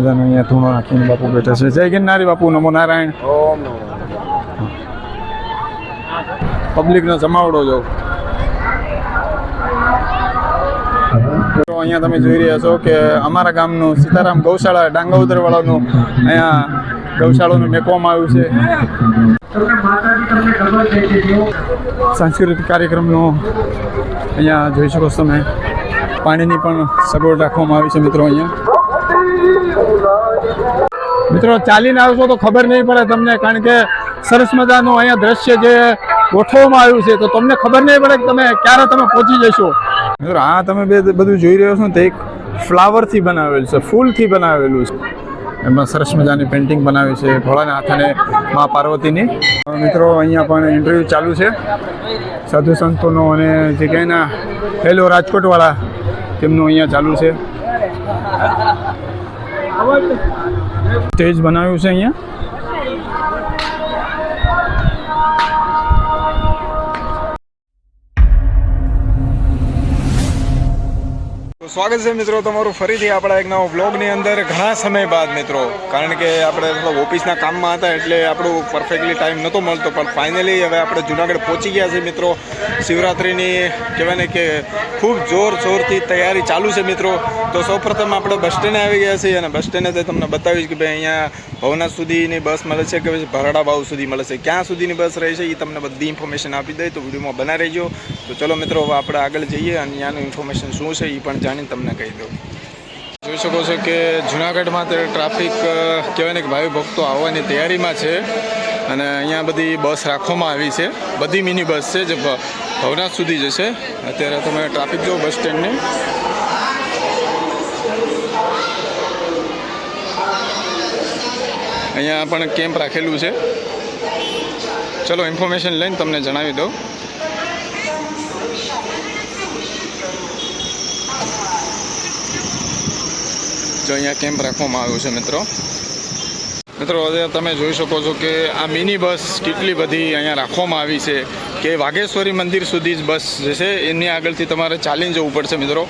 મજાનો અહીંયા ધૂણો નાખીને બાપુ બેઠા છે. જય ગિરનારી બાપુ, નમો નારાયણ. ઓમ પબ્લિકનો જમાવડો જો અહીંયા તમે જોઈ રહ્યા છો કે અમારા ગામનું સીતારામ ગૌશાળા ડાંગોદર વાળાનું અહીંયા ગૌશાળાનું મેકવામાં આવ્યું છે. સાંસ્કૃતિક કાર્યક્રમનો અહીંયા જોઈ શકો છો તમે. પાણીની પણ સગવડ રાખવામાં આવી છે મિત્રો. અહીંયા મિત્રો ચાલીને આવશો તો ખબર નહીં પડે તમને, કારણ કે સરસ મજાનું અહીંયા દ્રશ્ય જે ગોઠવવામાં આવ્યું છે તો તમને ખબર નહીં પડે કે તમે ક્યારે તમે પહોંચી જશો. મિત્રો આ તમે બધું જોઈ રહ્યો છો ને તે એક ફ્લાવરથી બનાવેલું છે, ફૂલથી બનાવેલું છે. એમાં સરસ મજાની પેઇન્ટિંગ બનાવી છે ભોળાનાથ અને મા પાર્વતીની. મિત્રો અહીંયા પણ ઇન્ટરવ્યૂ ચાલુ છે સાધુ સંતોનો, અને જે કંઈના હેલો રાજકોટવાળા તેમનું અહીંયા ચાલુ છે. સ્ટેજ બનાવ્યું છે અહીંયા. સ્વાગત છે મિત્રો તમારું ફરીથી આપણા એક નવા વ્લોગની અંદર ઘણા સમય બાદ મિત્રો. કારણ કે આપણે મતલબ ઓફિસના કામમાં હતા એટલે આપણું પરફેક્ટલી ટાઈમ નહોતો મળતો, પણ ફાઇનલી હવે આપણે જુનાગઢ પહોંચી ગયા છે મિત્રો. શિવરાત્રિની કહેવાય ને કે ખૂબ જોરશોરથી તૈયારી ચાલુ છે મિત્રો. તો સૌપ્રથમ આપણે બસ સ્ટેન્ડે આવી ગયા છીએ અને બસ સ્ટેન્ડે તમને બતાવીશ કે ભાઈ અહીંયા ભવનાથ સુધીની બસ મળે છે કે પછી ભરાડા બાવ સુધી મળે છે, ક્યાં સુધીની બસ રહે છે એ તમને બધી ઇન્ફોર્મેશન આપી દઈ. તો વિડીયોમાં બના રહેજો. તો ચલો મિત્રો હવે આપણે આગળ જઈએ અને ત્યાંનું ઇન્ફોર્મેશન શું છે એ પણ જાણીને તમને કહી દઉં. જોઈ શકો છો કે જુનાગઢમાં અત્યારે ટ્રાફિક કહેવાય ને કે ભાવિ ભક્તો આવવાની તૈયારીમાં છે અને અહીંયા બધી બસ રાખવામાં આવી છે. બધી મિની બસ છે જે ભવનાથ સુધી જશે. અત્યારે તમે ટ્રાફિક જો બસ સ્ટેન્ડને. અહીંયા પણ કેમ્પ રાખેલું છે. ચલો ઇન્ફોર્મેશન લઈને તમને જણાવી દઉં. જો અહીંયા કેમ્પ રાખવામાં આવ્યો છે મિત્રો. હવે તમે જોઈ શકો છો કે આ મિની બસ કેટલી બધી અહીંયા રાખવામાં આવી છે કે વાઘેશ્વરી મંદિર સુધી જ બસ જશે. એની આગળથી તમારે ચાલીને જવું પડશે મિત્રો.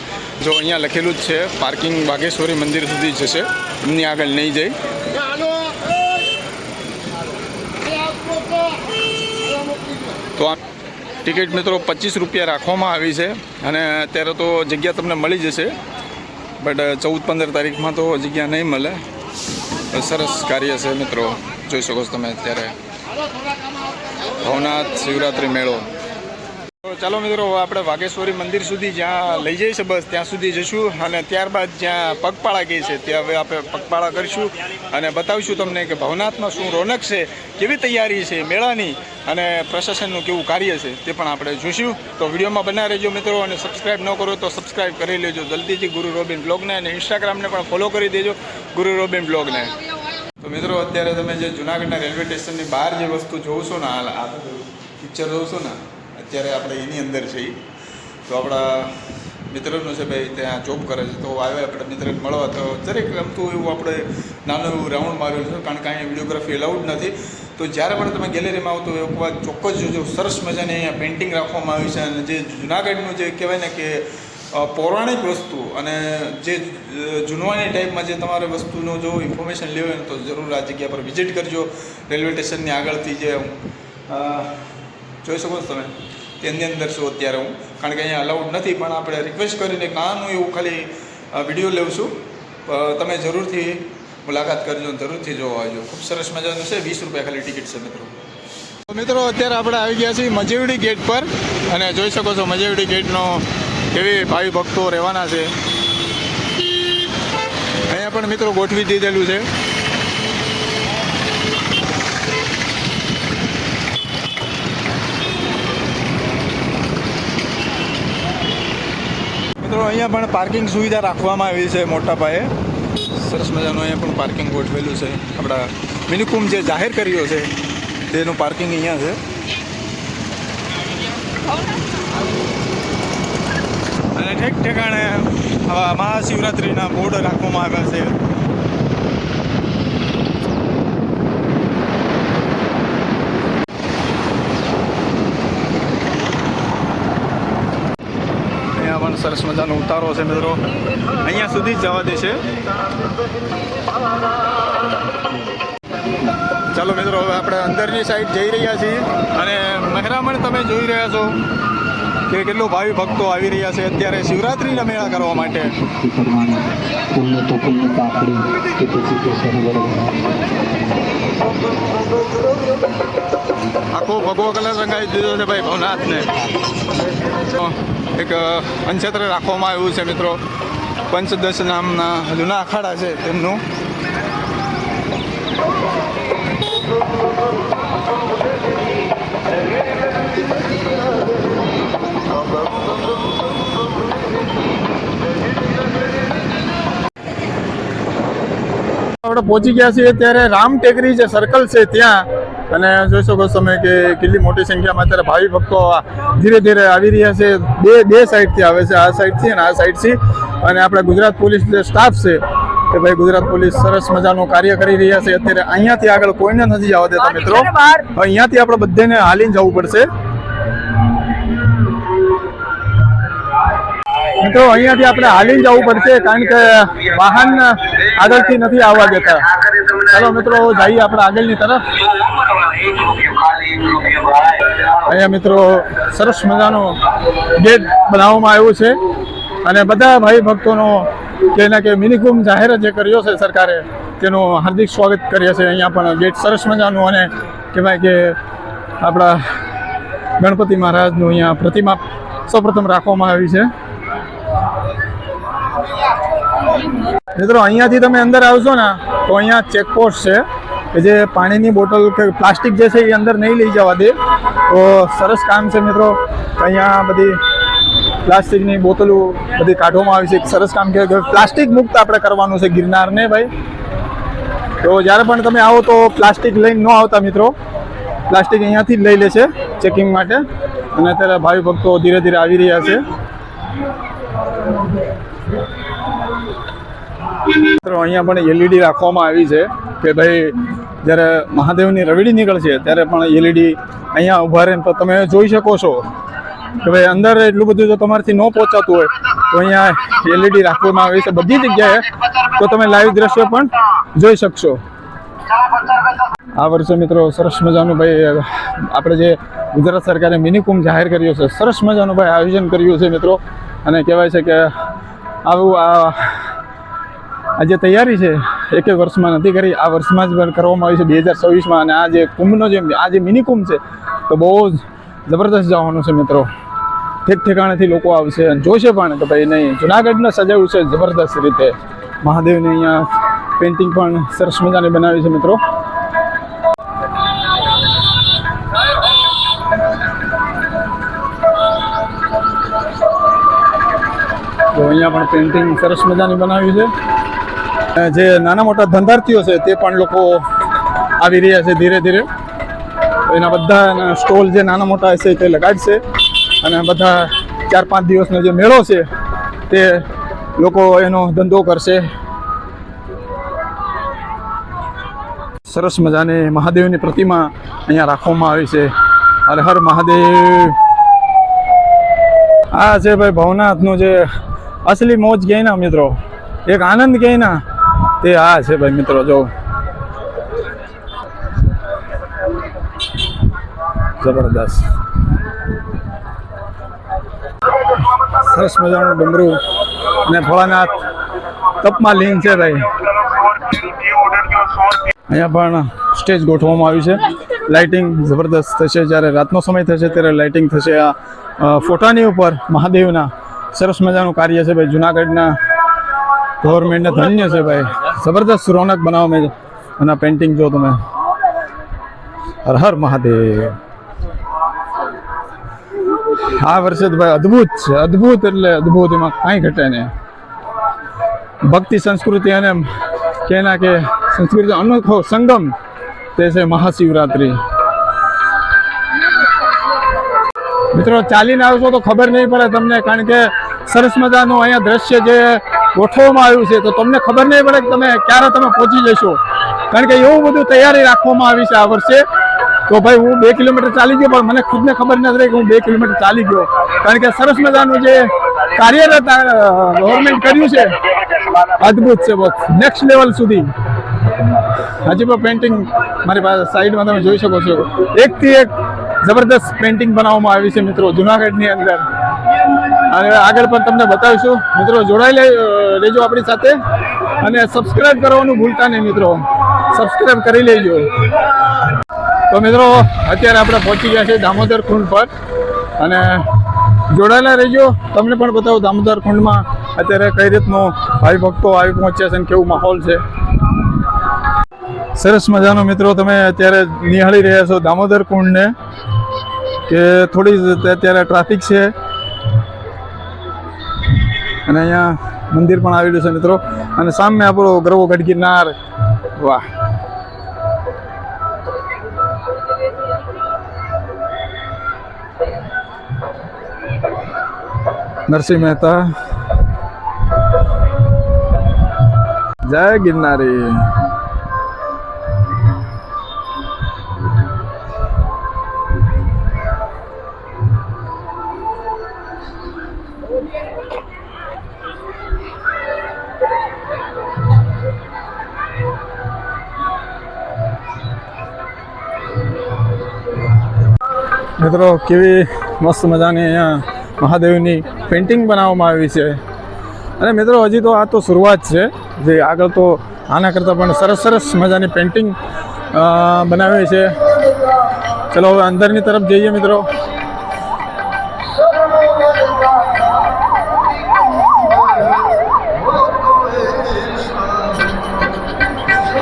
જો અહીંયા લખેલું જ છે પાર્કિંગ વાઘેશ્વરી મંદિર સુધી જશે, એમની આગળ નહીં જાય. તો આ ટિકિટ મિત્રો 25 રૂપિયા રાખવામાં આવી છે અને અત્યારે તો જગ્યા તમને મળી જશે, બટ 14-15 તારીખમાં તો જગ્યા નહીં મળે. સરસ કાર્ય છે મિત્રો. જોઈ શકો છો તમે અત્યારે ભવનાથ શિવરાત્રિ મેળો. ચાલો મિત્રો આપણે વાઘેશ્વરી મંદિર સુધી જ્યાં લઈ જઈ છે બસ ત્યાં સુધી જઈશું અને ત્યારબાદ જ્યાં પગપાળા કહે છે ત્યાં હવે આપણે પગપાળા કરીશું અને બતાવીશું તમને કે ભવનાથમાં શું રોનક છે, કેવી તૈયારી છે મેળાની અને પ્રશાસનનું કેવું કાર્ય છે તે પણ આપણે જોઈશું. તો વિડીયોમાં બના રહેજો મિત્રો અને સબસ્ક્રાઈબ ન કરો તો સબસ્ક્રાઈબ કરી લેજો જલ્દીથી ગુરુ રોબિન બ્લોગને, અને ઇન્સ્ટાગ્રામને પણ ફોલો કરી દેજો ગુરુ રોબિન બ્લોગને. તો મિત્રો અત્યારે તમે જે જુનાગઢના રેલવે સ્ટેશનની બહાર જે વસ્તુ જોવો છો ને, આ પિક્ચર જોવો છો ને, અત્યારે આપણે એની અંદર છે. તો આપણા મિત્રનું છે ભાઈ ત્યાં જોબ કરે છે, તો આવ્યા આપણે મિત્રને મળવા. તો દરેક ગમતું એવું આપણે નાનું એવું રાઉન્ડ મારેલું છે, કારણ કે અહીંયા વિડીયોગ્રાફી એલાઉડ નથી. તો જ્યારે પણ તમે ગેલેરીમાં આવો તો એક વાત ચોક્કસ જોજો, સરસ મજાની અહીંયા પેઇન્ટિંગ રાખવામાં આવી છે. અને જે જુનાગઢનું જે કહેવાય ને કે પૌરાણિક વસ્તુ અને જે જૂનવાની ટાઈપમાં જે તમારે વસ્તુનો જો ઇન્ફોર્મેશન લેવી હોય તો જરૂર આ જગ્યા પર વિઝિટ કરજો. રેલવે સ્ટેશનની આગળથી જે જોઈ શકો છો તમે તેની અંદર છું અત્યારે હું, કારણ કે અહીંયા અલાઉડ નથી. પણ આપણે રિક્વેસ્ટ કરીને નાનું એવું ખાલી વિડીયો લેવું છું. તમે જરૂરથી મુલાકાત કરજો, જરૂરથી જોવા આવજો. ખૂબ સરસ મજાનું છે. 20 રૂપિયા ખાલી ટિકિટ છે મિત્રો. તો મિત્રો અત્યારે આપણે આવી ગયા છીએ મજેવડી ગેટ પર અને જોઈ શકો છો મજેવડી ગેટનો કેવી ભાવિ ભક્તો રહેવાના છે. અહીંયા પણ મિત્રો ગોઠવી દીધેલું છે. મિત્રો અહીંયા પણ પાર્કિંગ સુવિધા રાખવામાં આવી છે મોટા પાયે. સરસ મજાનું અહીંયા પણ પાર્કિંગ ગોઠવેલું છે. આપણા મિનિકુંભ જે જાહેર કર્યો છે તેનું પાર્કિંગ અહીંયા છે. અને ઠેક ઠેકાણે આવા મહાશિવરાત્રિના બોર્ડ રાખવામાં આવ્યા છે. સરસ મજાનો ઉતારો છે મિત્રો, અહીંયા સુધી જ જવા દેશે. ચાલો મિત્રો, હવે આપણે અંદરની સાઈડ જઈ રહ્યા છીએ અને મહેરામણ તમે જોઈ રહ્યા છો કે કેટલો ભાવિ ભક્તો આવી રહ્યા છે અત્યારે શિવરાત્રિના મેળા કરવા માટે. આખો ભગવો કલર રંગાવી દીધો છે ભાઈ ભવનાથને. એક અંછત્ર રાખવામાં આવ્યું છે મિત્રો, પંચદશ નામના જૂના અખાડા છે તેમનું. આપણે પહોંચી ગયા છીએ ત્યારે રામ ટેકરી જે સર્કલ છે ત્યાં, અને જોઈ શકો તમે કે કેટલી મોટી સંખ્યામાં અત્યારે ભાવિ ભક્તો ધીરે ધીરે આવી રહ્યા છે. બે સાઈડથી આવે છે, આ સાઈડથી અને આ સાઈડથી. અને આપણે ગુજરાત પોલીસ જે સ્ટાફ છે કે ભાઈ ગુજરાત પોલીસ સરસ મજાનું કાર્ય કરી રહ્યા છે. અત્યારે અહીંયાથી આગળ કોઈને નથી જવા દેતા મિત્રો, અહીંયાથી આપણે બધાને હાલીને જવું પડશે મિત્રો. અહીંયાથી આપણે હાલીને જવું પડશે કારણ કે વાહન આગળથી નથી આવવા દેતા. ચાલો મિત્રો જઈએ આપણે આગળની તરફ. અહીંયા મિત્રો સરસ મજાનો ગેટ બનાવવામાં આવ્યું છે અને બધા ભાઈ ભક્તોનો કે ના કે મિનિકુંભ જાહેર જે કર્યો છે સરકારે તેનું હાર્દિક સ્વાગત કરીએ છીએ. અહીંયા પણ ગેટ સરસ મજાનું અને કહેવાય કે આપણા ગણપતિ મહારાજનું અહીંયા પ્રતિમા સૌપ્રથમ રાખવામાં આવી છે. મિત્રો અહીંયાથી તમે અંદર આવશો ને તો અહીંયા ચેકપોસ્ટ છે કે જે પાણીની બોટલ કે પ્લાસ્ટિક જે છે એ અંદર નહીં લઈ જવા દે. તો સરસ કામ છે મિત્રો, અહીંયા બધી પ્લાસ્ટિકની બોટલો બધી કાઢવામાં આવી છે. એક સરસ કામ કે પ્લાસ્ટિક મુક્ત આપણે કરવાનું છે ગિરનારને ભાઈ. તો જ્યારે પણ તમે આવો તો પ્લાસ્ટિક લઈને ન આવતા મિત્રો, પ્લાસ્ટિક અહીંયાથી જ લઈ લે છે ચેકિંગ માટે. અને અત્યારે ભાવિ ભક્તો ધીરે ધીરે આવી રહ્યા છે. મિત્રો અહીંયા પણ એલઈડી રાખવામાં આવી છે કે ભાઈ જ્યારે મહાદેવની રવેડી નીકળશે ત્યારે પણ એલઈડી અહીંયા ઊભા રહે તો તમે જોઈ શકો છો કે ભાઈ અંદર એટલું બધું જો તમારાથી ન પહોંચાતું હોય તો અહીંયા એલઈડી રાખવામાં આવી છે બધી જગ્યાએ, તો તમે લાઈવ દ્રશ્ય પણ જોઈ શકશો. આ વર્ષે મિત્રો સરસ મજાનું ભાઈ આપણે જે ગુજરાત સરકારે મિનિકુંભ જાહેર કર્યો છે, સરસ મજાનું ભાઈ આયોજન કર્યું છે મિત્રો. અને કહેવાય છે કે આવું આ જે તૈયારી છે એક વર્ષમાં નથી કરી, આ વર્ષમાં જ કરવામાં આવી છે 2026માં. અને આ જે કુંભનો આ જે મિની કુંભ છે તો બહુ જ જબરદસ્ત જવાનું છે મિત્રો. ઠેક ઠેકાણેથી લોકો આવશે અને જોશે પણ કે ભાઈ નહીં જુનાગઢને સજાવ્યું છે જબરદસ્ત રીતે. મહાદેવની અહીંયા પેઇન્ટિંગ પણ સરસ મજાની બનાવી છે મિત્રો. તો અહીંયા પણ પેઇન્ટિંગ સરસ મજાની બનાવી છે. જે નાના મોટા ધંધાર્થીઓ છે તે પણ લોકો આવી રહ્યા છે ધીરે ધીરે. એના બધા સ્ટોલ જે નાના મોટા હશે તે લગાડશે અને બધા 4-5 દિવસનો જે મેળો છે તે લોકો એનો ધંધો કરશે. સરસ મજાની મહાદેવની પ્રતિમા અહીંયા રાખવામાં આવી છે. હર હર મહાદેવ. આ છે ભાઈ ભવનાથનું જે અસલી મોજ કહે ને મિત્રો, એક આનંદ કહે ને તે આ છે ભાઈ મિત્રો. જો જબરદસ્ત સરસ મજાનું ડુંગરું અને ભોળાનાથ તપમાં લીન છે ભાઈ. અહીંયા પણ સ્ટેજ ગોઠવવામાં આવ્યું છે. લાઇટિંગ જબરદસ્ત થશે, જ્યારે રાતનો સમય થશે ત્યારે લાઇટિંગ થશે. આ ફોટાની ઉપર મહાદેવના સરસ મજાનું કાર્ય છે ભાઈ. જુનાગઢના ગવર્મેન્ટને ધન્ય છે ભાઈ, જબરદસ્ત રોનક બનાવવામાં છે. અને પેઇન્ટિંગ જો તમે, હર હર મહાદેવ. આ વર્ષે તો ભાઈ અદ્ભુત છે, અદ્ભુત એટલે અદ્ભુત, એમાં કાંઈ ઘટે નહીં. ભક્તિ સંસ્કૃતિ અને કેના કે સંસ્કૃતિ અનોખો સંગમ તે છે મહાશિવરાત્રિ. મિત્રો ચાલીને આવશો તો ખબર નહીં પડે તમને, કારણ કે સરસ મજાનું અહીંયા દ્રશ્ય જે ગોઠવવામાં આવ્યું છે તો તમને ખબર નહીં પડે કે તમે ક્યારે તમે પહોંચી જશો, કારણ કે એવું બધું તૈયારી રાખવામાં આવી છે આ વર્ષે. તો ભાઈ હું 2 કિલોમીટર ચાલી ગયો, પણ મને ખુદને ખબર નથી રહી કે હું 2 કિલોમીટર ચાલી ગયો, કારણ કે સરસ મજાનું જે કાર્યરત ગવર્મેન્ટ કર્યું છે અદ્ભુત છે બસ નેક્સ્ટ લેવલ સુધી. હજી પણ પેઇન્ટિંગ મારી પાસે સાઈડમાં તમે જોઈ શકો છો, એકથી એક જબરદસ્ત પેઇન્ટિંગ બનાવવામાં આવી છે મિત્રો જુનાગઢની અંદર. અને આગળ પણ તમને બતાવીશું મિત્રો. જોડાઈ લેજો આપણી સાથે અને સબસ્ક્રાઇબ કરવાનું ભૂલતા નહીં મિત્રો, સબસ્ક્રાઇબ કરી લેજો. તો મિત્રો અત્યારે આપણે પહોંચી ગયા છીએ દામોદર કુંડ પર અને જોડાયેલા રહેજો. તમને પણ બતાવું દામોદર કુંડમાં અત્યારે કઈ રીતનું ભાઈ ભક્તો આવી પહોંચ્યા છે અને કેવું માહોલ છે. સરસ મજાનો મિત્રો તમે અત્યારે નિહાળી રહ્યા છો દામોદર કુંડને, કે થોડી અત્યારે ટ્રાફિક છે અને અહીંયા મંદિર પણ આવેલું છે મિત્રો. અને સામે આપણો ગરવો ગઢ ગિરનાર. વાહ, નરસિંહ મહેતા જય ગિરનારી. મિત્રો કેવી મસ્ત મજાની અહીંયા મહાદેવની પેઇન્ટિંગ બનાવવામાં આવી છે. અને મિત્રો હજી તો આ તો શરૂઆત છે, જે આગળ તો આના કરતાં પણ સરસ સરસ મજાની પેઇન્ટિંગ બનાવી છે. ચલો હવે અંદરની તરફ જઈએ મિત્રો.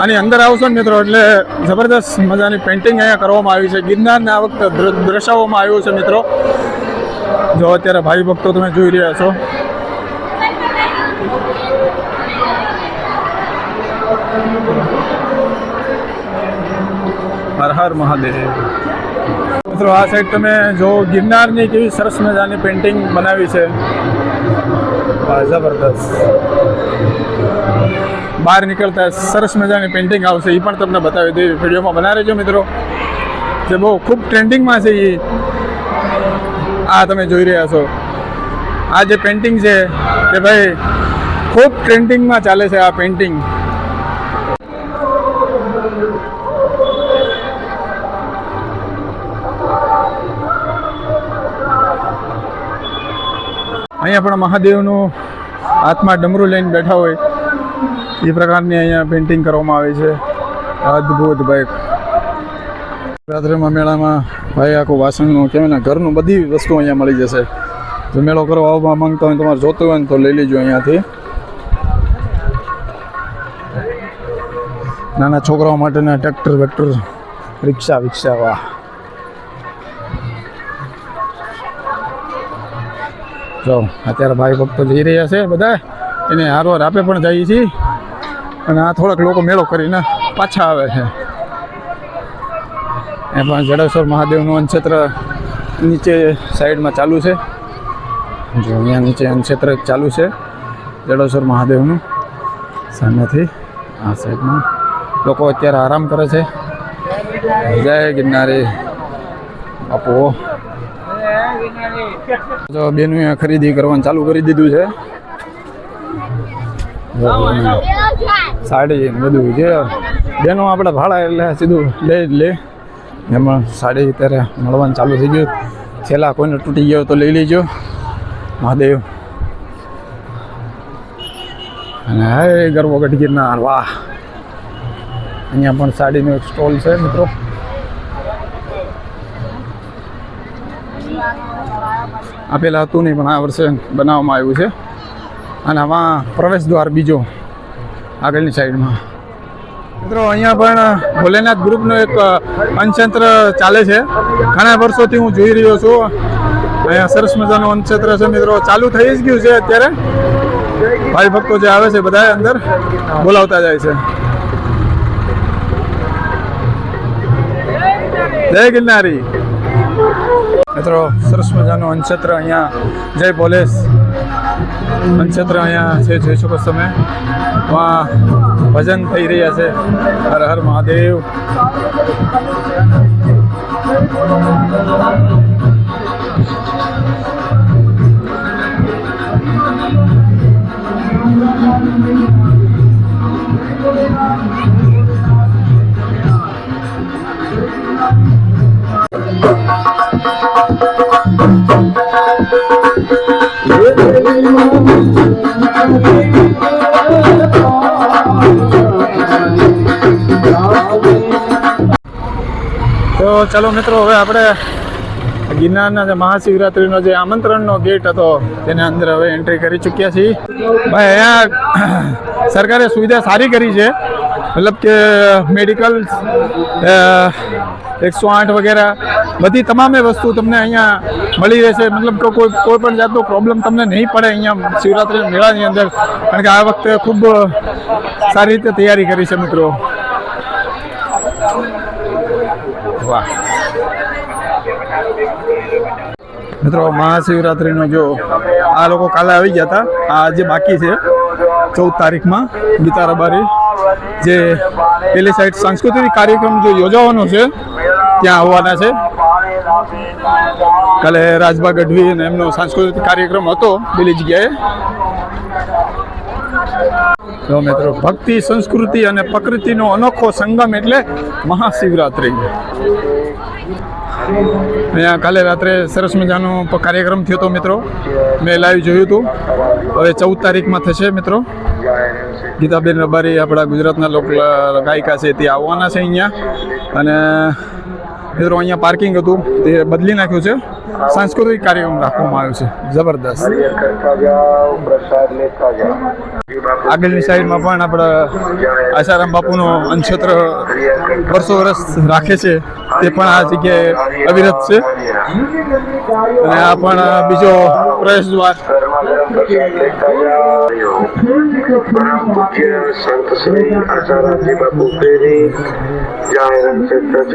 આની અંદર આવશો ને મિત્રો એટલે જબરદસ્ત મજાની પેઇન્ટિંગ અહીંયા કરવામાં આવી છે. ગિરનારને આ વખતે દર્શાવવામાં આવ્યું છે મિત્રો. જો અત્યારે ભાઈ ભક્તો તમે જોઈ રહ્યા છો. હર હર મહાદેવ. મિત્રો આ સાઈડ તમે જો ગિરનારની કેવી સરસ મજાની પેઇન્ટિંગ બનાવી છે, જબરદસ્ત. બહાર નીકળતા સરસ મજાની પેઇન્ટિંગ આવશે, એ પણ તમને બતાવી દઈએ. વિડીયોમાં બનાવી રહેજો મિત્રો. જે બહુ ખૂબ ટ્રેન્ડિંગમાં છે એ આ તમે જોઈ રહ્યા છો. આ જે પેઇન્ટિંગ છે તે ભાઈ ખૂબ ટ્રેન્ડિંગમાં ચાલે છે આ પેઇન્ટિંગ. અહીંયા પણ મહાદેવનું હાથમાં ડમરું લઈને બેઠા હોય એ પ્રકારની અહીંયા પેઇન્ટિંગ કરવામાં આવી છે. અદ્ભુત ભાઈ. રાત્રિમાં મેળામાં ભાઈ આખું વાસણનું કહેવાય ને ઘરનું બધી વસ્તુ અહીંયા મળી જશે. જો મેળો કરવા આવવા માંગતા હોય તમારે જોતું હોય ને તો લઈ લેજો અહીંયાથી. નાના છોકરાઓ માટેના ટ્રેક્ટર વેક્ટર રિક્ષા વિક્ષા. વાહ, જો અત્યારે ભાઈ ભક્તો જઈ રહ્યા છે બધા, એને હારવાર આપે પણ જઈએ છીએ. અને આ થોડાક લોકો મેળો કરીને પાછા આવે છે. એ પણ જડેશ્વર મહાદેવનું અન્નક્ષેત્ર નીચે સાઈડમાં ચાલુ છે. જો અહીંયા નીચે અન્નક્ષેત્ર ચાલુ છે જડેશ્વર મહાદેવનું. સામેથી આ સાઈડમાં લોકો અત્યારે આરામ કરે છે. જય ગિરનારી બાપુ. જો બેનું ખરીદી કરવાનું ચાલુ કરી દીધું છે. સાડી બધું જે બેનો આપણે ભાડા એટલે સીધું લઈ જ લે. એમાં સાડી અત્યારે મળવાનું ચાલુ થઈ ગયું. છેલ્લા કોઈને તૂટી ગયો તો લઈ લેજો. મહાદેવ અને હાય ગરવો ગઢ ગિરનાર. વાહ, અહીંયા પણ સાડીનો એક સ્ટોલ છે મિત્રો. આપેલા હતું નહીં પણ આ વર્ષે બનાવવામાં આવ્યું છે. અને આમાં પ્રવેશ દ્વાર બીજો આગળની સાઈડમાં. મિત્રો અહીંયા પણ ભોલેનાથ ગ્રુપનો એક અન્નક્ષેત્ર ચાલે છે. ઘણા વર્ષોથી હું જોઈ રહ્યો છું. અહીંયા સરસ મજાનું અન્નક્ષેત્ર છે મિત્રો. ચાલુ થઈ જ ગયું છે અત્યારે. ભાઈ ભક્તો જે આવે છે બધા અંદર બોલાવતા જાય છે. જય ગિરનારી. મિત્રો સરસ મજાનું અન્નક્ષેત્ર અહીંયા જય ભોલેશ અન્નક્ષેત્ર અહીંયા છે, જોઈ શકો તમે. ભજન થઈ રહ્યા છે. હર હર મહાદેવ. તો ચલો મિત્રો, હવે આપણે ગિરનારના જે મહાશિવરાત્રિનો જે આમંત્રણનો ગેટ હતો તેના અંદર હવે એન્ટ્રી કરી ચૂક્યા છીએ. ભાઈ અહીંયા સરકારે સુવિધા સારી કરી છે, મતલબ કે મેડિકલ 108 વગેરે બધી તમામે વસ્તુ તમને અહીંયા મળી રહેશે. મતલબ કે કોઈ પણ જાતનો પ્રોબ્લેમ તમને નહીં પડે અહીંયા શિવરાત્રિ મેળાની અંદર, કારણ કે આ વખતે ખૂબ સારી રીતે તૈયારી કરી છે મિત્રો. વાહ મિત્રો, મહાશિવરાત્રિનો જો આ લોકો કાલે આવી ગયા હતા, આ આજે બાકી છે 14 તારીખમાં ગીતા રબારી જે પેલી સાઈડ સાંસ્કૃતિક કાર્યક્રમ જો યોજાવાનો છે ત્યાં આવવાના છે. કાલે રાજભા ગઢવી અને એમનો સાંસ્કૃતિક કાર્યક્રમ હતો પેલી જગ્યાએ. તો મિત્રો, ભક્તિ, સંસ્કૃતિ અને પ્રકૃતિનો અનોખો સંગમ એટલે મહાશિવરાત્રિ. અહીંયા કાલે રાત્રે સરસ મજાનો કાર્યક્રમ થયો હતો મિત્રો, મેં લાઈવ જોયું હતું. હવે 14 તારીખમાં થશે મિત્રો. ગીતાબેન રબારી આપણા ગુજરાતના લોક ગાયિકા છે, તે આવવાના છે અહીંયા. અને મિત્રો અહીંયા પાર્કિંગ હતું તે બદલી નાખ્યું છે, સાંસ્કૃતિક કાર્યક્રમ રાખવામાં આવ્યો છે જબરદસ્ત. આગળની સાઈડમાં પણ આપણા આશારામ બાપુનો અનક્ષેત્ર વર્ષો વર્ષ રાખે છે, તે પણ આ જગ્યાએ અવિરત છે. અને આ પણ બીજો પ્રવેશ દ્વાર.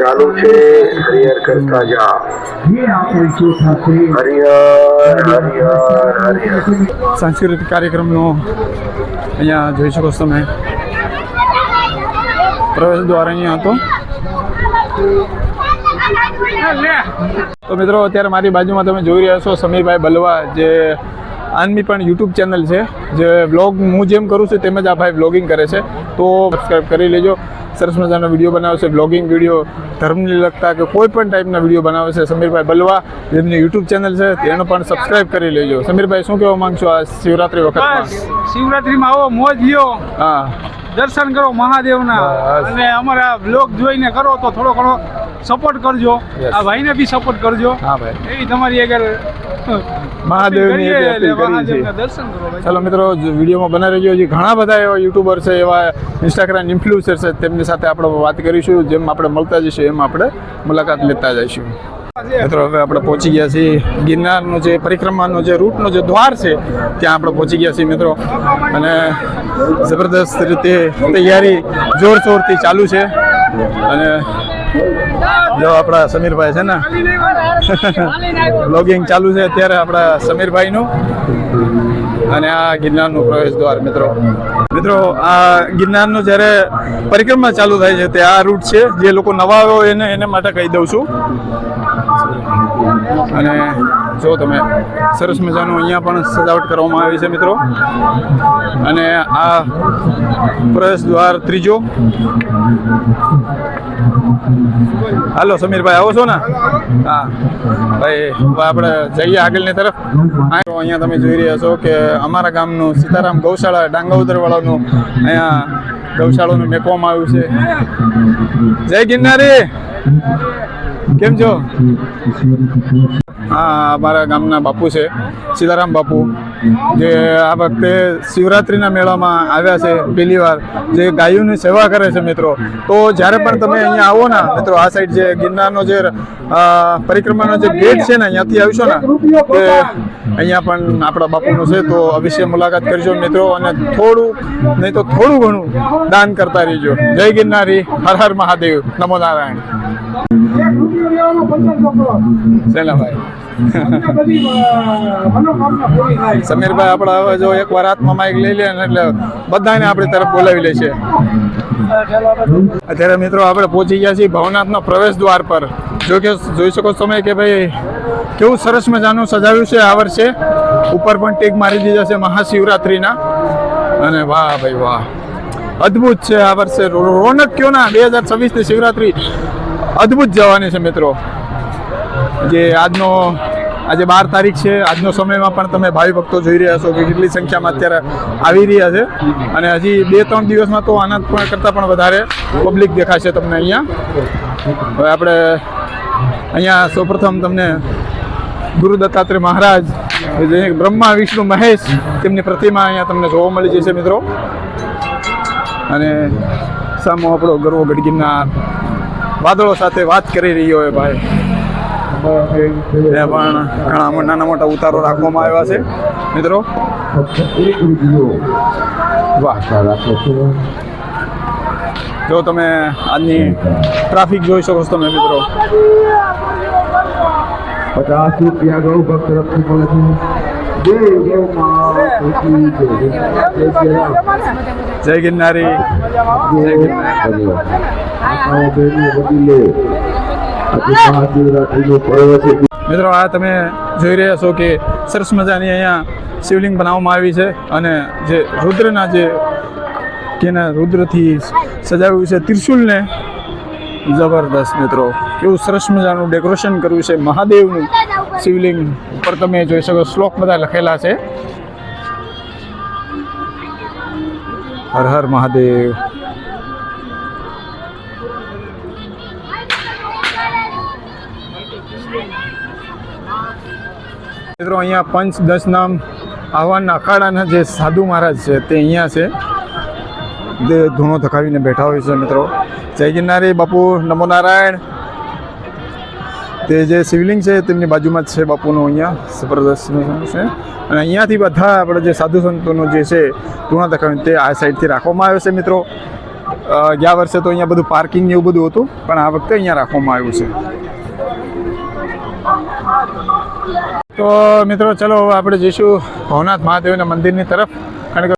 ચાલુ છે. હરિહર કરતા જા, હરિહર હરિહર હરિહર. સાંસ્કૃતિક કાર્યક્રમનો અહીંયા જોઈ શકો છો તમે, પ્રવેશ દ્વાર અહીંયા હતો. તો મિત્રો, અત્યારે મારી બાજુમાં તમે જોઈ રહ્યા છો સમીરભાઈ બલવા, જે આનમી પણ યુટ્યુબ ચેનલ છે, જે વ્લોગ હું જેમ કરું છું તેમજ આ ભાઈ વ્લોગિંગ કરે છે. તો સબસ્ક્રાઈબ કરી લેજો. સરસ મજાનો વિડીયો બનાવે છે, વ્લોગિંગ વિડીયો, ધર્મને લગતા કે કોઈ પણ ટાઈપના વિડીયો બનાવે છે સમીરભાઈ બલવા, જેમની યુટ્યુબ ચેનલ છે તેનો પણ સબસ્ક્રાઈબ કરી લેજો. સમીરભાઈ, શું કહેવા માંગશો આ શિવરાત્રી વખતમાં? શિવરાત્રીમાં આવો, મોજ લ્યો, હા, દર્શન કરો મહાદેવના, અને અમારા બ્લોગ જોઈને કરો તો થોડો ઘણો સપોર્ટ કરજો. Yes. આ ભાઈને બી સપોર્ટ કરજો. હા ભાઈ, એવી તમારી આગળ મહાદેવની એક કરીએ, appeal એટલે કરી છે. મહાદેવના દર્શન કરો ભાઈ. ચાલો મિત્રો, વિડીયોમાં બના રહેજો. હજી ઘણા બધા એવા યુટ્યુબર છે, એવા ઇન્સ્ટાગ્રામ ઇન્ફ્લુએન્સર છે, તેમની સાથે આપણે વાત કરીશું. જેમ આપણે મળતા જઈશું એમ આપણે મુલાકાત લેતા જઈશું. મિત્રો, હવે આપણે પહોંચી ગયા છીએ ગિરનારનો જે પરિક્રમાનો જે રૂટનો જે દ્વાર છે ત્યાં આપણે પહોંચી ગયા છીએ મિત્રો. અને જબરદસ્ત રીતે તૈયારી જોરશોરથી ચાલુ છે. અને જો આપણા સમીરભાઈ છે ને બ્લોગિંગ ચાલુ છે અત્યારે આપણા સમીરભાઈનું. અને આ ગિરનારનું પ્રવેશ દ્વાર મિત્રો, આ ગિરનારનું જ્યારે પરિક્રમા ચાલુ થાય છે તે આ રૂટ છે. જે લોકો નવા આવ્યો હોય એને માટે કહી દઉં છું. અને જો તમે સરસ મજાનું અહીંયા પણ સજાવટ કરવામાં આવી છે મિત્રો. અને આ પ્રવેશ દ્વાર ત્રીજો. હાલો સમીરભાઈ, આવો છો ને? હા ભાઈ, આપણે જઈએ આગળની તરફ. અહીંયા તમે જોઈ રહ્યા છો કે અમારા ગામનું સીતારામ ગૌશાળા ડાંગોદર વાળાનું અહીંયા ગૌશાળાનું મેકવામાં આવ્યું છે. જય ગિરનારી, કેમ છો? હા, અમારા ગામના બાપુ છે સીતારામ બાપુ, જે આ વખતે શિવરાત્રિના મેળામાં આવ્યા છે પહેલી વાર, જે ગાયોની સેવા કરે છે મિત્રો. તો જ્યારે પણ તમે અહીંયા આવો ને મિત્રો, આ સાઈડ જે ગિરનારનો જે પરિક્રમાનો જે ગેટ છે ને, અહીંયાથી આવશો ને કે અહીંયા પણ આપણા બાપુનું છે. તો અવશ્ય મુલાકાત કરજો મિત્રો. અને થોડું નહીં તો થોડું ઘણું દાન કરતા રહીજો. જય ગિરનારી, હર હર મહાદેવ, નમો નારાયણ. સેનાભાઈ સમીરભાઈ આપણા હવે જો એકવાર હાથમાં માઇક લઈ લે ને એટલે બધાને આપણી તરફ બોલાવી લે છે. અત્યારે મિત્રો આપણે પહોંચી ગયા છીએ ભવનાથના પ્રવેશ દ્વાર પર. જો કે જોઈ શકો છો તમે કે ભાઈ કેવું સરસ મજાનું સજાવ્યું છે આ વર્ષે. ઉપર પણ ટેગ મારી દીધા છે મહાશિવરાત્રિના. અને વાહ ભાઈ વાહ, અદ્ભુત છે આ વર્ષે. રોનક કયો ના, 2026ની શિવરાત્રિ અદ્ભુત જવાની છે મિત્રો. જે આજનો આજે 12 તારીખ છે. આજનો સમયમાં પણ તમે ભાવિ ભક્તો જોઈ રહ્યા છો કે કેટલી સંખ્યામાં અત્યારે આવી રહ્યા છે અને હજી 2-3 દિવસમાં તો આના પણ કરતાં પણ વધારે પબ્લિક દેખાશે તમને અહીંયા. હવે આપણે અહીંયા સૌપ્રથમ તમને ગુરુ દત્તાત્રેય મહારાજ જે બ્રહ્મા વિષ્ણુ મહેશ તેમની પ્રતિમા અહીંયા તમને જોવા મળી જશે મિત્રો. અને સામો આપણો ગરવો ગઢગીરના વાદળો સાથે વાત કરી રહ્યો હોય ભાઈ. ત્યાં પણ ઘણા નાના મોટા ઉતારો રાખવામાં આવ્યા છે મિત્રો. વાહ, જો તમે આજની ટ્રાફિક જોઈ શકો છો તમે મિત્રો. 50 રૂપિયા ગૌ ભક્ત રખી પડે છે. જય ગૌ માતા કી જય. જય ગિરનારી. જય ગિરનારી. મિત્રો આ તમે જોઈ રહ્યા છો કે સરસ મજાની અહીંયા શિવલિંગ બનાવવામાં આવી છે અને જે રુદ્રના જે કેના રુદ્રથી સજાવ્યું છે ત્રિશુલને જબરદસ્ત મિત્રો. કેવું સરસ મજાનું ડેકોરેશન કર્યું છે મહાદેવનું શિવલિંગ ઉપર તમે જોઈ શકો શ્લોક બધા લખેલા છે. હર હર મહાદેવ. મિત્રો અહીંયા પંચ 10 નામ આહવાનના અખાડાના જે સાધુ મહારાજ છે તે અહીંયા છે. તે ધૂણો ધકાવીને બેઠા હોય છે મિત્રો. જય ગિરનારી બાપુ, નમો નારાયણ. તે જે શિવલિંગ છે તેમની બાજુમાં જ છે બાપુનું અહીંયા જબરદસ્ત છે. અને અહીંયાથી બધા આપણે જે સાધુ સંતોનો જે છે ધૂણા ધકાવીને તે આ સાઈડથી રાખવામાં આવ્યો છે મિત્રો. ગયા વર્ષે તો અહીંયા બધું પાર્કિંગ એવું બધું હતું પણ આ વખતે અહીંયા રાખવામાં આવ્યું છે. તો મિત્રો ચલો હવે આપણે જઈશું ભવનાથ મહાદેવના મંદિરની તરફ. કારણ કે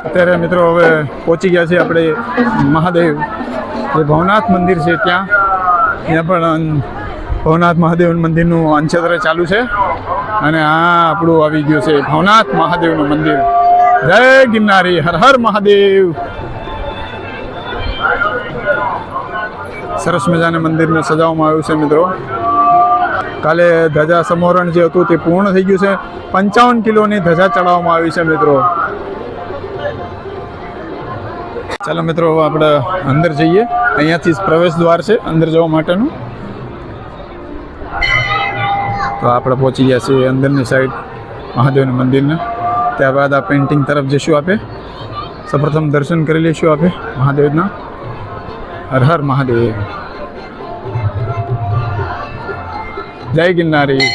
અત્યારે મિત્રો હવે પહોંચી ગયા છે આપણે મહાદેવ જે ભવનાથ મંદિર છે ત્યાં પણ ભવનાથ મહાદેવ મંદિરનું અંશત્ર ચાલુ છે. અને આ આપણું આવી ગયું છે ભવનાથ મહાદેવનું મંદિર. જય ગિરનારી, હર હર મહાદેવ. સરસ મજાના મંદિરને સજાવવામાં આવ્યું છે મિત્રો. કાલે ધજા સમોરણ જે હતું તે પૂર્ણ થઈ ગયું છે. 55 કિલોની ધજા ચડાવવામાં આવી છે મિત્રો. ચાલો મિત્રો આપણે અંદર જઈએ. અહીંયાથી પ્રવેશ દ્વાર છે અંદર જવા માટેનું. તો આપણે પહોંચી ગયા છીએ અંદરની સાઈડ મહાદેવના મંદિરને. ત્યારબાદ આ પેઇન્ટિંગ તરફ જઈશું આપણે. સૌપ્રથમ દર્શન કરી લઈશું આપણે મહાદેવના. હર હર મહાદેવ. જય ગિરનારી.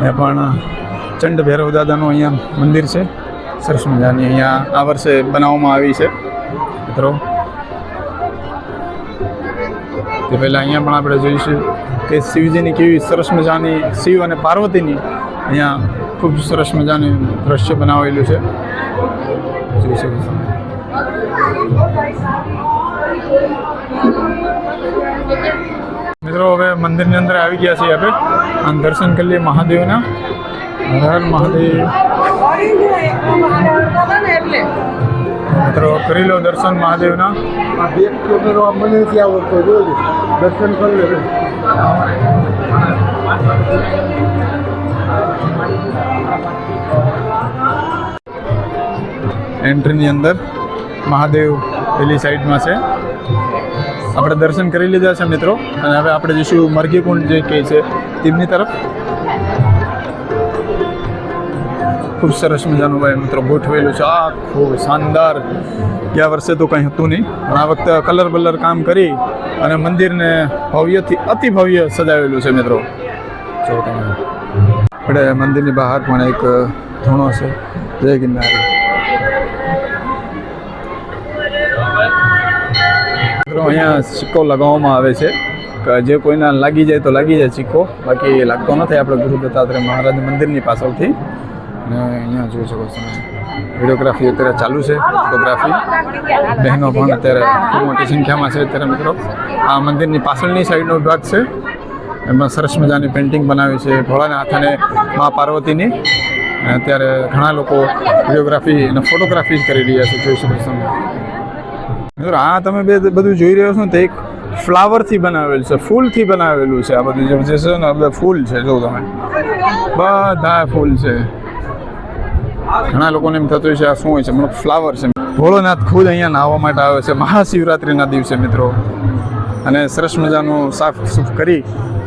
એ પણ ચંડ ભૈરવ દાદાનું અહીંયા મંદિર છે. સરસ મજાની અહીંયા આ વર્ષે બનાવવામાં આવી છે મિત્રો. તે પહેલાં અહીંયા પણ આપણે જોઈશું કે શિવજીની કેવી સરસ મજાની શિવ અને પાર્વતીની અહીંયા ખૂબ સરસ મજાનું દ્રશ્ય બનાવેલું છે. જોઈ શકો છો. મિત્રો હવે મંદિરની અંદર આવી ગયા છીએ આપણે. આમ દર્શન કરી લઈએ મહાદેવના. હર હર મહાદેવ. મિત્રો કરી લો દર્શન મહાદેવના. દર્શન કરી લે. એન્ટ્રીની અંદર મહાદેવ પેલી સાઈડમાં છે. આપણે દર્શન કરી લીધા છે મિત્રો. અને હવે આપણે જઈશું મરઘી કુંડ જે કહે છે તેમની તરફ. ખૂબ સરસ મજાનું ભાઈ મિત્રો ગોઠવેલું છે. આખું શાનદાર. ગયા વર્ષે તો કંઈ હતું નહીં પણ આ વખતે કલર બલર કામ કરી અને મંદિરને ભવ્યથી અતિ ભવ્ય સજાવેલું છે મિત્રો. જો તમે આપણે મંદિરની બહાર પણ એક ધૂણો છે. જય ગિરનારી. મિત્રો અહીંયા સિક્કો લગાવવામાં આવે છે કે જે કોઈના લાગી જાય તો લાગી જાય સિક્કો, બાકી લાગતો નથી. આપણે ગુરુ દત્તાત્રેય મહારાજ મંદિરની પાછળથી અને અહીંયા જોઈ શકો છો તમે વિડીયોગ્રાફી અત્યારે ચાલુ છે, ફોટોગ્રાફી બહેનો પણ અત્યારે ખૂબ મોટી સંખ્યામાં છે અત્યારે મિત્રો. આ મંદિરની પાછળની સાઈડનો ભાગ છે, એમાં સરસ મજાની પેઇન્ટિંગ બનાવી છે ભોળાનાથ અને મા પાર્વતીની. અને અત્યારે ઘણા લોકો વિડીયોગ્રાફી અને ફોટોગ્રાફી કરી રહ્યા છે, જોઈ શકો છો તમે મિત્રો. આ તમે બધું જોઈ રહ્યો છો ને તે એક ફ્લાવરથી બનાવેલું છે, ફૂલથી બનાવેલું છે. આ બધું જે છે ને બધા ફૂલ છે, જો તમે બધા ફૂલ છે. ઘણા લોકોને એમ થતું હોય છે આ શું હોય છે, મતલબ ફ્લાવર છે. ભોળોનાથ ખુદ અહીંયા નાહવા માટે આવે છે મહાશિવરાત્રિના દિવસે મિત્રો, અને સરસ મજાનું સાફ સૂફ કરી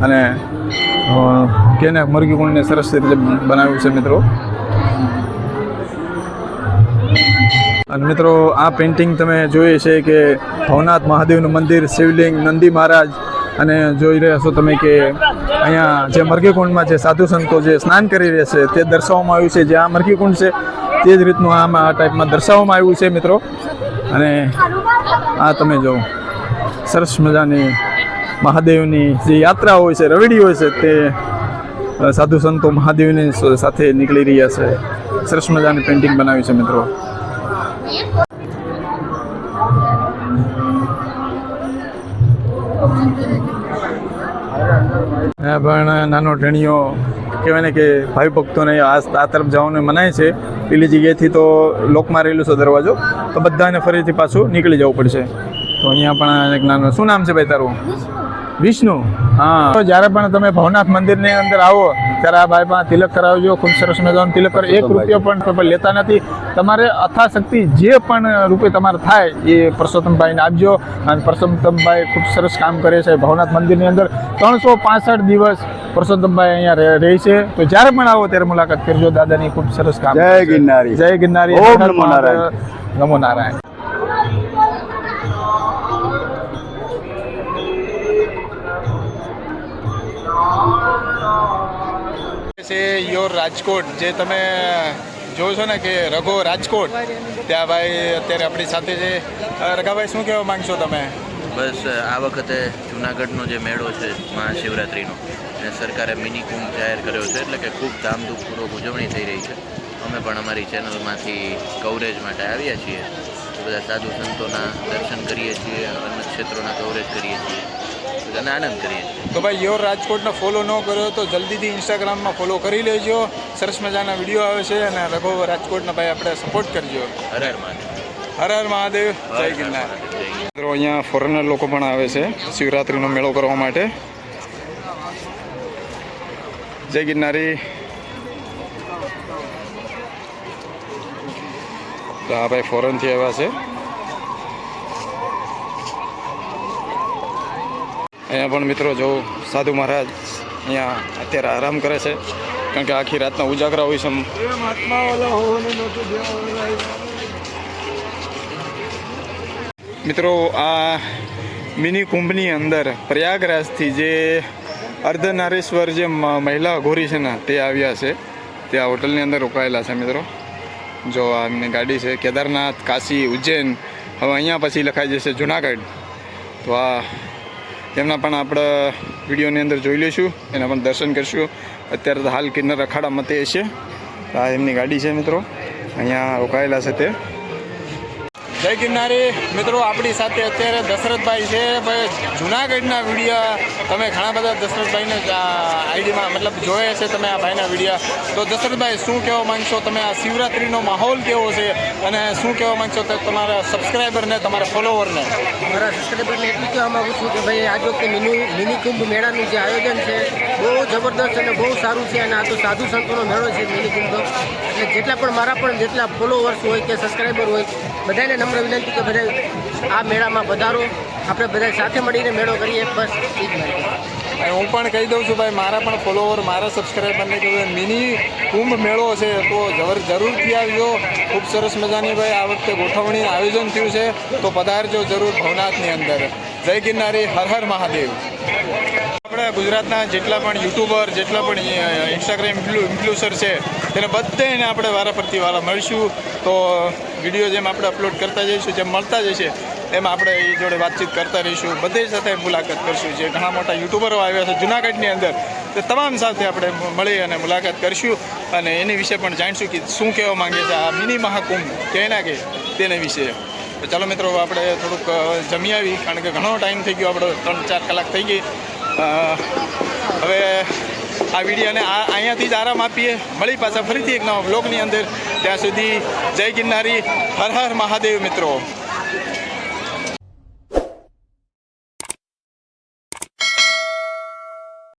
અને કેને મરઘી કુંડને સરસ રીતે બનાવ્યું છે મિત્રો. અને મિત્રો આ પેઇન્ટિંગ તમે જોઈ છે કે ભવનાથ મહાદેવનું મંદિર, શિવલિંગ, નંદી મહારાજ, અને જોઈ રહ્યા છો તમે કે અહીંયા જે મરઘી કુંડમાં જે સાધુ સંતો જે સ્નાન કરી રહ્યા છે તે દર્શાવવામાં આવ્યું છે. જે આ મરઘી કુંડ છે તે જ રીતનું આમાં આ ટાઈપમાં દર્શાવવામાં આવ્યું છે મિત્રો. અને આ તમે જો સરસ મજાની મહાદેવની જે યાત્રા હોય છે, રવેડી હોય છે, તે સાધુ સંતો મહાદેવની સાથે નીકળી રહ્યા છે. સરસ મજાની પેઇન્ટિંગ બનાવી છે મિત્રો. પણ નાનો ટેણીઓ કહેવાય ને કે ભાઈ ભક્તોને આ તરફ જવાનું મનાય છે. પેલી જગ્યાએથી તો લોકમાં રહેલું છે દરવાજો, તો બધાને ફરીથી પાછું નીકળી જવું પડશે. તો અહીંયા પણ એક નાનો, શું નામ છે ભાઈ તારું? વિષ્ણુ. હા, તો જ્યારે પણ તમે ભવનાથ મંદિરની અંદર આવો ત્યારે આ ભાઈ પાસે તિલક કરાવજો. ખૂબ સરસ મજાનું તિલક કરે. 1 રૂપિયો પણ તમે લેતા નથી. તમારે અથાશક્તિ જે પણ રૂપે તમારે થાય એ પરસોત્તમભાઈને આપજો. અને પરસોત્તમભાઈ ખૂબ સરસ કામ કરે છે ભવનાથ મંદિરની અંદર. 365 દિવસ પરસોત્તમભાઈ અહીંયા રહે છે. તો જ્યારે પણ આવો ત્યારે મુલાકાત કરજો. દાદાની ખૂબ સરસ કામ. જય ગિરનારી. જય ગિરનારી. ઓમ નમો નારાયણ. નમો નારાયણ. છે યોર રાજકોટ, જે તમે જો છો ને કે રઘો રાજકોટ, ત્યાં ભાઈ અત્યારે આપણી સાથે છે. રઘાભાઈ, શું કહેવા માંગશો તમે? બસ આ વખતે જૂનાગઢનો જે મેળો છે મહાશિવરાત્રિનો, એને સરકારે મિની કુંભ જાહેર કર્યો છે, એટલે કે ખૂબ ધામધૂમપૂર્વક ઉજવણી થઈ રહી છે. અમે પણ અમારી ચેનલમાંથી કવરેજ માટે આવ્યા છીએ. બધા સાધુ સંતોના દર્શન કરીએ છીએ, અન્ય ક્ષેત્રોના કવરેજ કરીએ છીએ અને આનંદ કરીએ છીએ. તો ભાઈ યોર રાજકોટને ફોલો ન કર્યો તો જલ્દીથી ઇન્સ્ટાગ્રામમાં ફોલો કરી લેજો. સરસ મજાના વિડીયો આવે છે અને રઘો રાજકોટના ભાઈ આપણે સપોર્ટ કરજો. હર હર મહાદેવ. હર હર મહાદેવ. જય ગિરનાર. મિત્રો અહીંયા ફોરેનર લોકો પણ આવે છે શિવરાત્રિનો મેળો કરવા માટે. જય ગિરનારી. તો આ ભાઈ ફોરેનથી આવ્યા છે. અહીંયા પણ મિત્રો જો સાધુ મહારાજ અહીંયા અત્યારે આરામ કરે છે, કારણ કે આખી રાતના ઉજાગરા હોય છે. મિત્રો આ મિની કુંભની અંદર પ્રયાગરાજથી જે અર્ધનારેશ્વર જે મહિલા ઘોરી છે ને તે આવ્યા છે. તે આ હોટલની અંદર રોકાયેલા છે મિત્રો. જો આ એમની ગાડી છે. કેદારનાથ, કાશી, ઉજ્જૈન, હવે અહીંયા પછી લખાઈ જશે જુનાગઢ. તો આ તેમના પણ આપણે વિડીયોની અંદર જોઈ લઈશું, એના પણ દર્શન કરીશું. અત્યારે તો હાલ કિન્નર અખાડા મતે છે. આ એમની ગાડી છે મિત્રો, અહીંયા રોકાયેલા છે તે. જય ગિરનારી. મિત્રો આપણી સાથે અત્યારે દશરથભાઈ છે. ભાઈ જુનાગઢના વિડીયા તમે ઘણા બધા દશરથભાઈને આઈડીમાં મતલબ જોયા છે તમે આ ભાઈના વિડીયા. તો દશરથભાઈ, શું કહેવા માંગશો તમે? આ શિવરાત્રિનો માહોલ કેવો છે અને શું કહેવા માંગશો તમારા સબસ્ક્રાઈબરને, તમારા ફોલોવરને? મારા સબસ્ક્રાઈબરને એટલું કહેવા માગું છું કે ભાઈ આજ વખતે મિની કુંભ મેળાનું જે આયોજન છે બહુ જબરદસ્ત અને બહુ સારું છે. અને આ તો સાધુ સંતોનો મેળો છે મિની કુંભ. એટલે જેટલા પણ મારા પણ જેટલા ફોલોવર્સ હોય કે સબસ્ક્રાઈબર હોય બધાને નમ્ર વિનંતી કે બધા આ મેળામાં પધારો. આપણે બધા સાથે મળીને મેળો કરીએ. બસ એ જ મારી. હું પણ કહી દઉં છું ભાઈ, મારા પણ ફોલોવર, મારા સબસ્ક્રાઈબરને કહ્યું મિની કુંભ મેળો છે તો જરૂરથી આવજો. ખૂબ સરસ મજાની ભાઈ આ વખતે ગોઠવણી આયોજન થયું છે. તો પધારજો જરૂર ભવનાથની અંદર. જય ગિરનારી. હર હર મહાદેવ. આપણે ગુજરાતના જેટલા પણ યુટ્યુબર, જેટલા પણ ઇન્સ્ટાગ્રામ ઇન્ફ્લુએન્સર છે તેને બધાને આપણે વારાફરતી મળીશું. તો વિડીયો જેમ આપણે અપલોડ કરતા જઈશું, જેમ મળતા જશે એમાં આપણે એ જોડે વાતચીત કરતા રહીશું. બધે સાથે મુલાકાત કરીશું. જે ઘણા મોટા યુટ્યુબરો આવ્યા છે જુનાગઢની અંદર તે તમામ સાથે આપણે મળી અને મુલાકાત કરીશું અને એની વિશે પણ જાણીશું કે શું કહેવા માંગે છે આ મિની મહાકુંભ કે ના કે તેના વિશે. તો ચાલો મિત્રો આપણે થોડુંક જમી આવી, કારણ કે ઘણો ટાઈમ થઈ ગયો, આપણો 3-4 કલાક થઈ ગઈ. હવે આ વિડીયોને અહીંયાથી જ આરામ આપીએ. મળી પાછા ફરીથી એક નવા બ્લોગની અંદર. ત્યાં સુધી જય ગિરનારી, હર હર મહાદેવ મિત્રો.